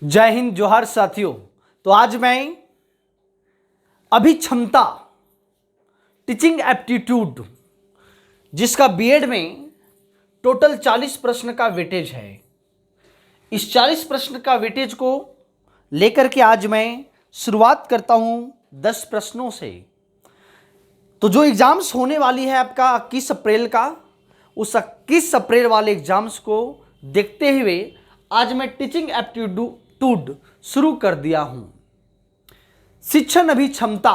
जय हिंद, जोहार साथियों। तो आज मैं अभिक्षमता टीचिंग एप्टीट्यूड जिसका बीएड में टोटल 40 प्रश्न का वेटेज है, इस 40 प्रश्न का वेटेज को लेकर के आज मैं शुरुआत करता हूं 10 प्रश्नों से। तो जो एग्जाम्स होने वाली है आपका 21 अप्रैल का, उस 21 अप्रैल वाले एग्जाम्स को देखते हुए आज मैं टीचिंग एप्टीट्यूड शुरू कर दिया हूं, शिक्षण अभिक्षमता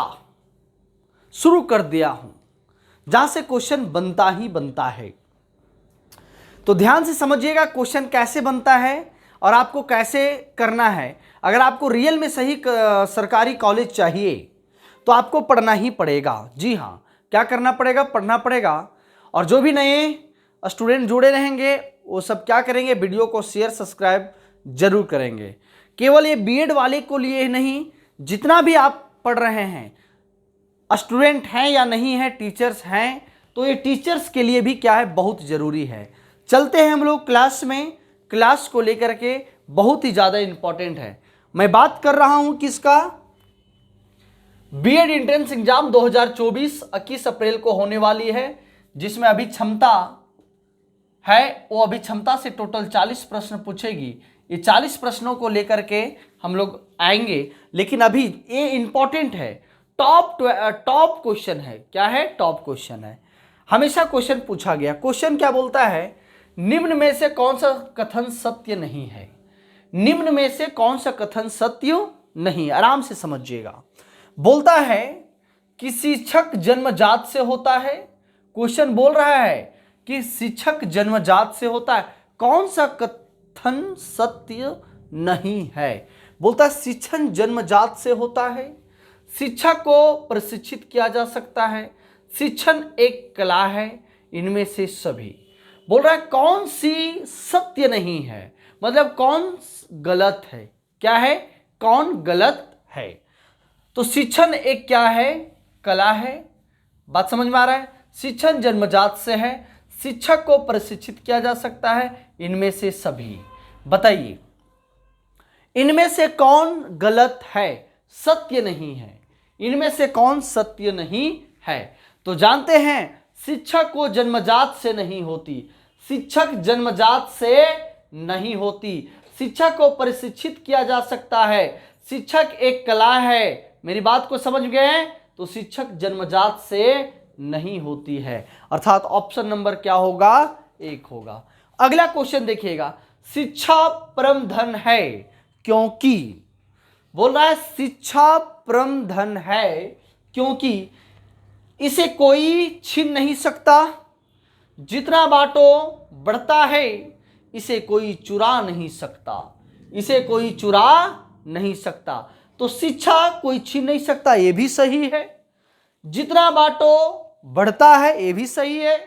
शुरू कर दिया हूं, जहां से क्वेश्चन बनता ही बनता है। तो ध्यान से समझिएगा क्वेश्चन कैसे बनता है और आपको कैसे करना है। अगर आपको रियल में सही सरकारी कॉलेज चाहिए तो आपको पढ़ना ही पड़ेगा। जी हाँ, क्या करना पड़ेगा? पढ़ना पड़ेगा। और जो भी नए स्टूडेंट जुड़े रहेंगे वो सब क्या करेंगे? वीडियो को शेयर सब्सक्राइब जरूर करेंगे। केवल ये बीएड वाले को लिए नहीं, जितना भी आप पढ़ रहे हैं, स्टूडेंट हैं या नहीं है, टीचर्स हैं, तो ये टीचर्स के लिए भी क्या है, बहुत ज़रूरी है। चलते हैं हम लोग क्लास में। क्लास को लेकर के बहुत ही ज़्यादा इंपॉर्टेंट है। मैं बात कर रहा हूं किसका? बीएड एंट्रेंस एग्जाम 2024 21 अप्रैल को होने वाली है, जिसमें अभिक्षमता है। वो अभिक्षमता से टोटल 40 प्रश्न पूछेगी। ये 40 प्रश्नों को लेकर के हम लोग आएंगे, लेकिन अभी ये इंपॉर्टेंट है। टॉप क्वेश्चन है। क्या है? टॉप क्वेश्चन है। हमेशा क्वेश्चन पूछा गया। क्वेश्चन क्या बोलता है? निम्न में से कौन सा कथन सत्य नहीं है? निम्न में से कौन सा कथन सत्य नहीं? आराम से समझिएगा। बोलता है कि शिक्षक जन्मजात से होता है। क्वेश्चन बोल रहा है कि शिक्षक जन्मजात से होता है। कौन सा कथन सत्य नहीं है? बोलता है शिक्षण जन्मजात से होता है, शिक्षा को प्रशिक्षित किया जा सकता है, शिक्षण एक कला है, इनमें से सभी। बोल रहा है कौन सी सत्य नहीं है, मतलब कौन गलत है। क्या है? कौन गलत है? तो शिक्षण एक क्या है? कला है। बात समझ में आ रहा है? शिक्षण जन्मजात से है, शिक्षक को प्रशिक्षित किया जा सकता है, इनमें से सभी। बताइए इनमें से कौन गलत है, सत्य नहीं है? इनमें से कौन सत्य नहीं है? तो जानते हैं शिक्षक को जन्मजात से नहीं होती। शिक्षक जन्मजात से नहीं होती। शिक्षक को प्रशिक्षित किया जा सकता है। शिक्षक एक कला है। मेरी बात को समझ गए? तो शिक्षक जन्मजात से नहीं होती है। अर्थात ऑप्शन नंबर क्या होगा? 1 होगा। अगला क्वेश्चन देखिएगा। शिक्षा परम धन है क्योंकि, बोल रहा है शिक्षा परम धन है क्योंकि इसे कोई छीन नहीं सकता, जितना बांटो बढ़ता है, इसे कोई चुरा नहीं सकता, इसे कोई चुरा नहीं सकता। तो शिक्षा कोई छीन नहीं सकता, ये भी सही है। जितना बांटो बढ़ता है, ये भी सही है।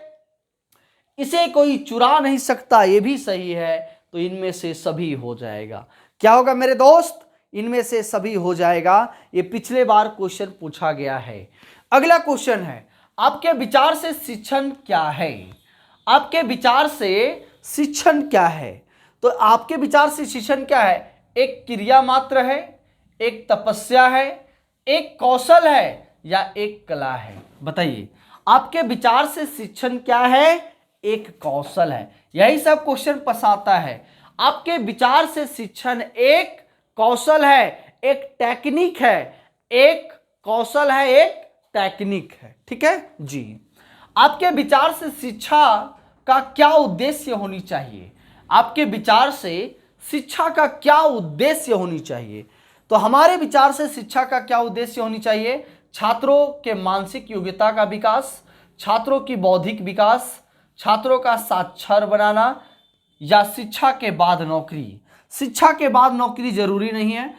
इसे कोई चुरा नहीं सकता, ये भी सही है। तो इनमें से सभी हो जाएगा। क्या होगा मेरे दोस्त? इनमें से सभी हो जाएगा। ये पिछले बार क्वेश्चन पूछा गया है। अगला क्वेश्चन है, आपके विचार से शिक्षण क्या है? आपके विचार से शिक्षण क्या है? तो आपके विचार से शिक्षण क्या है? एक क्रिया मात्र है, एक तपस्या है, एक कौशल है, या एक कला है? बताइए आपके विचार से शिक्षण क्या है? एक कौशल है। यही सब क्वेश्चन फंसाता है। आपके विचार से शिक्षण एक कौशल है, एक टेक्निक है। एक कौशल है, एक टेक्निक है। ठीक है जी। आपके विचार से शिक्षा का क्या उद्देश्य होनी चाहिए? आपके विचार से शिक्षा का क्या उद्देश्य होनी चाहिए? तो हमारे विचार से शिक्षा का क्या उद्देश्य होनी चाहिए? छात्रों के मानसिक योग्यता का विकास, छात्रों की बौद्धिक विकास, छात्रों का साक्षर बनाना, या शिक्षा के बाद नौकरी। शिक्षा के बाद नौकरी जरूरी नहीं है।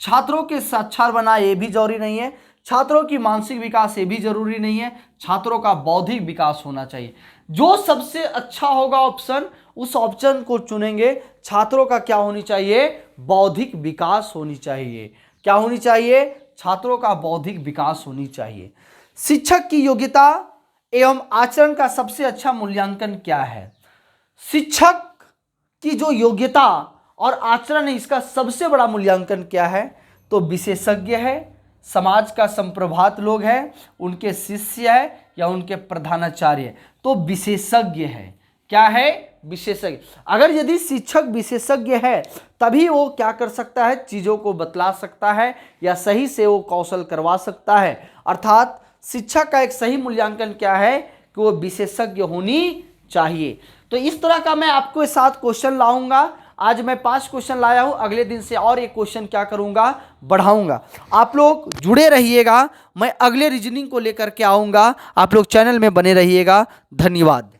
छात्रों के साक्षर बना ये भी जरूरी नहीं है। छात्रों की मानसिक विकास ये भी जरूरी नहीं है। छात्रों का बौद्धिक विकास होना चाहिए। जो सबसे अच्छा होगा ऑप्शन, उस ऑप्शन को चुनेंगे। छात्रों का क्या होनी चाहिए? बौद्धिक विकास होनी चाहिए। क्या होनी चाहिए? छात्रों का बौद्धिक विकास होनी चाहिए। शिक्षक की योग्यता एवं आचरण का सबसे अच्छा मूल्यांकन क्या है? शिक्षक की जो योग्यता और आचरण है, इसका सबसे बड़ा मूल्यांकन क्या है? तो विशेषज्ञ है, समाज का संप्रभात लोग हैं, उनके शिष्य है या उनके प्रधानाचार्य। तो विशेषज्ञ है। क्या है? विशेषज्ञ। अगर यदि शिक्षक विशेषज्ञ है तभी वो क्या कर सकता है? चीजों को बतला सकता है या सही से वो कौशल करवा सकता है। अर्थात शिक्षा का एक सही मूल्यांकन क्या है? कि वो विशेषज्ञ होनी चाहिए। तो इस तरह का मैं आपको साथ क्वेश्चन लाऊंगा। आज मैं 5 क्वेश्चन लाया हूं, अगले दिन से और एक क्वेश्चन क्या करूंगा? बढ़ाऊंगा। आप लोग जुड़े रहिएगा, मैं अगले रीजनिंग को लेकर के आऊंगा। आप लोग चैनल में बने रहिएगा। धन्यवाद।